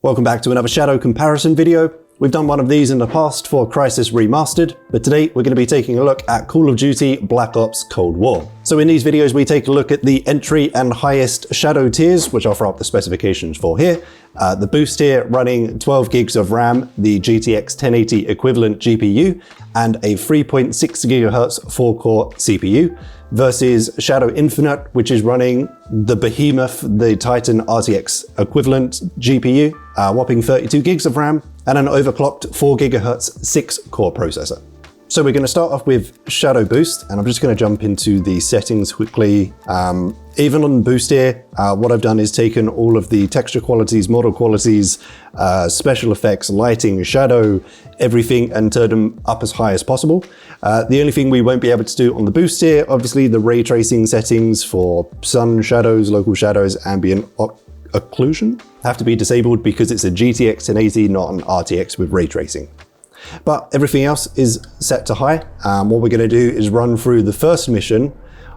Welcome back to another Shadow comparison video. We've done one of these in the past for Crysis Remastered, but today we're going to be taking a look at Call of Duty Black Ops Cold War. So in these videos we take a look at the entry and highest Shadow tiers, which I'll throw up the specifications for here. The boost tier running 12 gigs of RAM, the GTX 1080 equivalent GPU, and a 3.6 GHz 4-core CPU, versus Shadow Infinite, which is running the behemoth, the Titan RTX equivalent GPU, whopping 32 gigs of RAM, and an overclocked 4 GHz 6-core processor. So we're going to start off with Shadow Boost, and I'm just going to jump into the settings quickly. Even on Boost here, what I've done is taken all of the texture qualities, model qualities, special effects, lighting, shadow, everything, and turned them up as high as possible. The only thing we won't be able to do on the Boost here, obviously the ray tracing settings for sun shadows, local shadows, ambient occlusion have to be disabled because it's a GTX 1080, not an RTX with ray tracing. But everything else is set to high. What we're going to do is run through the first mission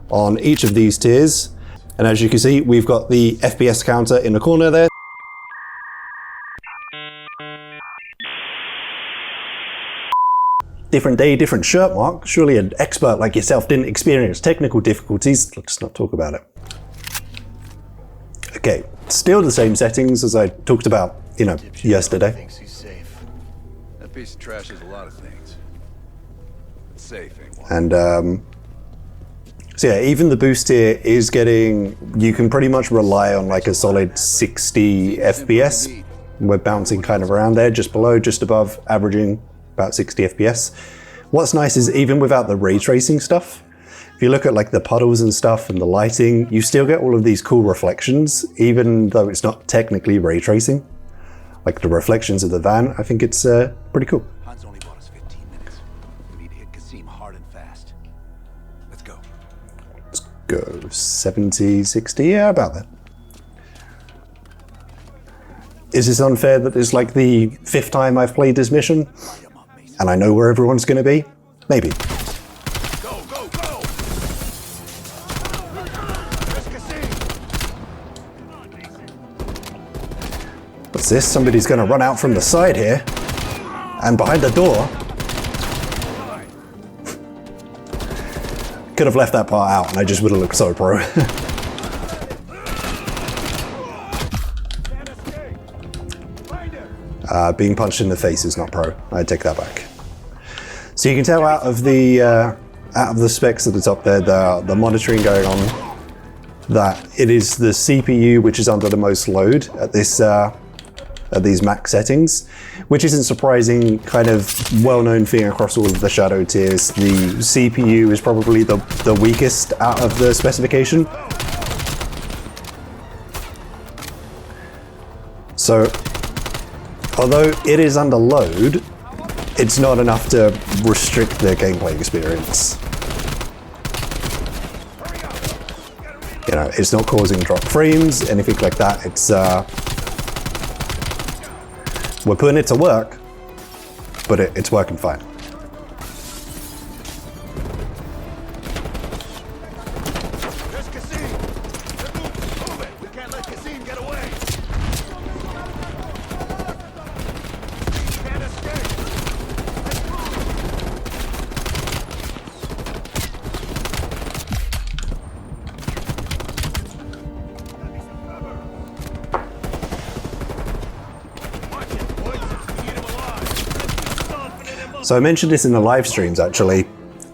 on each of these tiers. And as you can see, we've got the FPS counter in the corner there. Different day, different shirt, Mark. Surely an expert like yourself didn't experience technical difficulties. Let's not talk about it. Okay, still the same settings as I talked about, yesterday. That piece of trash is a lot of things. It's safe, ain't one. And so yeah, even the boost here is getting, you can pretty much rely on like a solid 60 FPS. We're bouncing kind of around there, just below, just above, averaging about 60 FPS. What's nice is even without the ray tracing stuff, if you look at like the puddles and stuff and the lighting, you still get all of these cool reflections, even though it's not technically ray tracing. Like the reflections of the van, I think it's pretty cool. Han's only bought us 15 minutes. We need to hit Kasim hard and fast. Let's go. Let's go 70, 60, yeah, about that. Is this unfair that it's like the 5th time I've played this mission? And I know where everyone's gonna be? Maybe. Go, go, go! There's Kasim! What's this? Somebody's gonna run out from the side here. And behind the door. Could have left that part out and I just would have looked so pro. Being punched in the face is not pro. I take that back. So you can tell out of the specs at the top there, the monitoring going on, that it is the CPU which is under the most load at this at these max settings, which isn't surprising. Kind of well-known thing across all of the Shadow tiers. The CPU is probably the weakest out of the specification. So, although it is under load, it's not enough to restrict the gameplay experience. It's not causing drop frames, anything like that. It's we're putting it to work, but it's working fine. There's Kasim! Move it! We can't let Kasim get away! Can't escape! So I mentioned this in the live streams actually.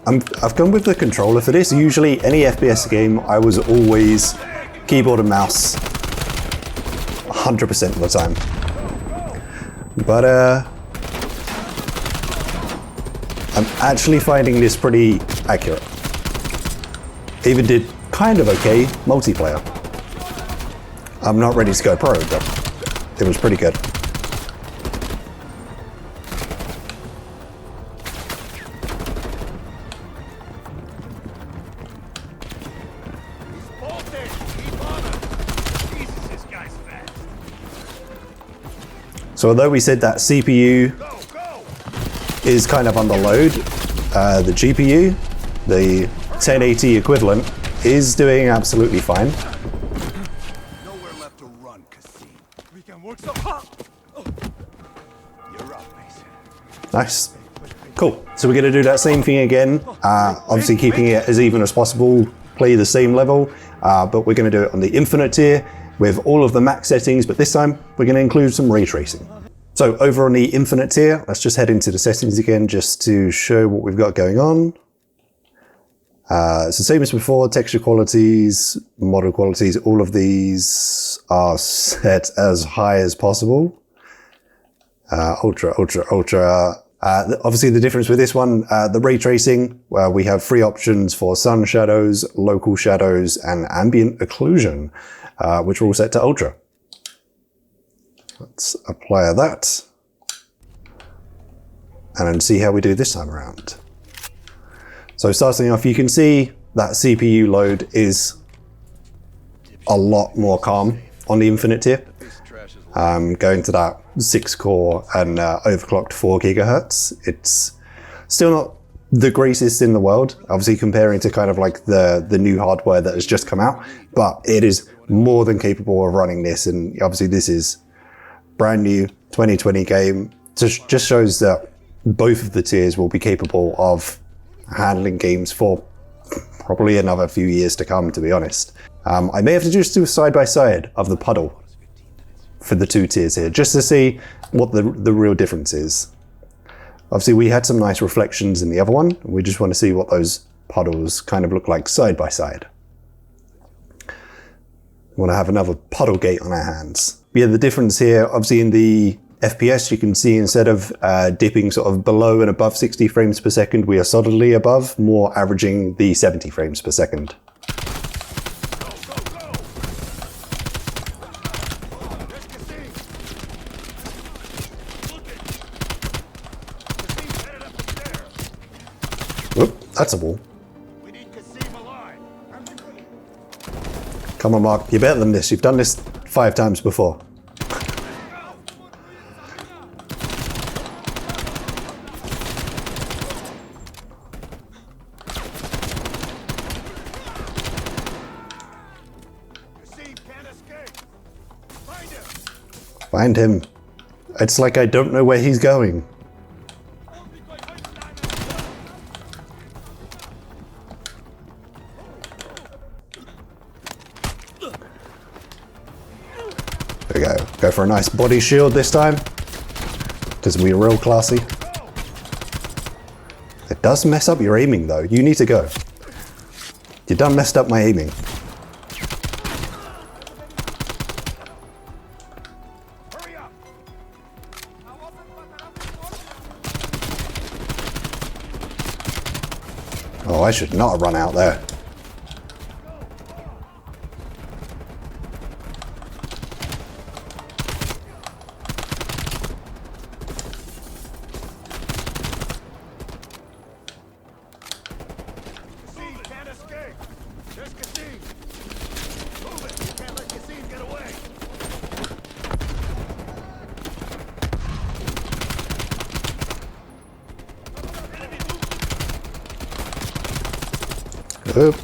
I've gone with the controller for this. Usually any FPS game, I was always keyboard and mouse 100% of the time. But I'm actually finding this pretty accurate. Even did kind of okay multiplayer. I'm not ready to go pro, but it was pretty good. So although we said that CPU is kind of under load, the GPU, the 1080 equivalent, is doing absolutely fine. Nowhere left to run, Kasim. We can work so hard. Nice. Cool. So we're going to do that same thing again. Obviously keeping it as even as possible, play the same level, but we're going to do it on the infinite tier with all of the max settings, but this time we're going to include some ray tracing. So over on the infinite tier, let's just head into the settings again just to show what we've got going on. It's the same as before, texture qualities, model qualities, all of these are set as high as possible. Ultra. Obviously the difference with this one, the ray tracing, we have 3 options for sun shadows, local shadows, and ambient occlusion, which are all set to ultra. Let's apply that and then see how we do this time around. So starting off, you can see that CPU load is a lot more calm on the infinite tier. Going to that 6 core and overclocked 4 gigahertz. It's still not the greatest in the world, obviously comparing to kind of like the new hardware that has just come out, but it is more than capable of running this. And obviously this is brand new 2020 game. Just shows that both of the tiers will be capable of handling games for probably another few years to come, to be honest. I may have to just do a side-by-side of the puddle for the 2 tiers here, just to see what the real difference is. Obviously we had some nice reflections in the other one. We just want to see what those puddles kind of look like side by side. We want to have another puddle gate on our hands. Yeah, the difference here, obviously in the FPS, you can see instead of dipping sort of below and above 60 frames per second, we are solidly above, more averaging the 70 frames per second. Whoop, that's a wall. Come on, Mark, you're better than this. You've done this 5 times before. Find him. It's like I don't know where he's going. There we go. Go for a nice body shield this time, because we're real classy. It does mess up your aiming though. You need to go. You done messed up my aiming. Oh, I should not have run out there. Oop.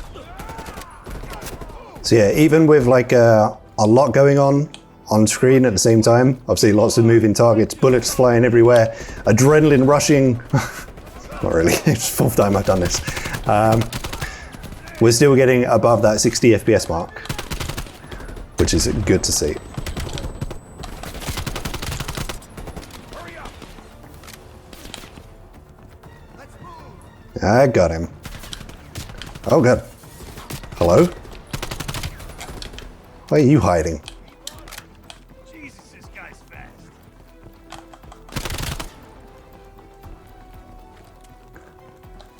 So yeah, even with like a lot going on screen at the same time, obviously lots of moving targets, bullets flying everywhere, adrenaline rushing. Not really, it's the 4th time I've done this. We're still getting above that 60 FPS mark, which is good to see. I got him. Oh god. Hello? Why are you hiding? Jesus, this guy's fast.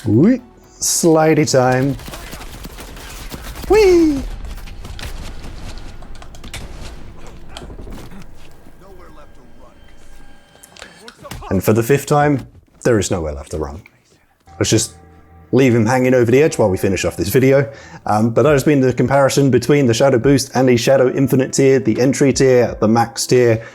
Whee! Slidey time. Whee! And for the 5th time, there is nowhere left to run. Let's just leave him hanging over the edge while we finish off this video. But that has been the comparison between the Shadow Boost and the Shadow Infinite tier, the entry tier, the max tier.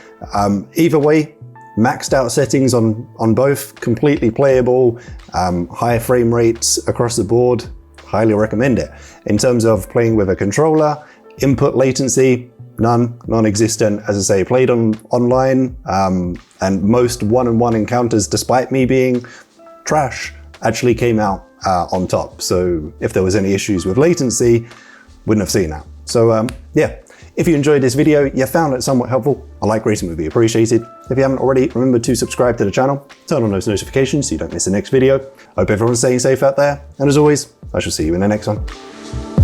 Either way, maxed out settings on both, completely playable, higher frame rates across the board, highly recommend it. In terms of playing with a controller, input latency, non-existent. As I say, played online, and most one-on-one encounters, despite me being trash, actually came out on top. So if there was any issues with latency, wouldn't have seen that. So yeah, if you enjoyed this video, you found it somewhat helpful, a like rating would be appreciated. If you haven't already, remember to subscribe to the channel, turn on those notifications so you don't miss the next video. Hope everyone's staying safe out there, and as always, I shall see you in the next one.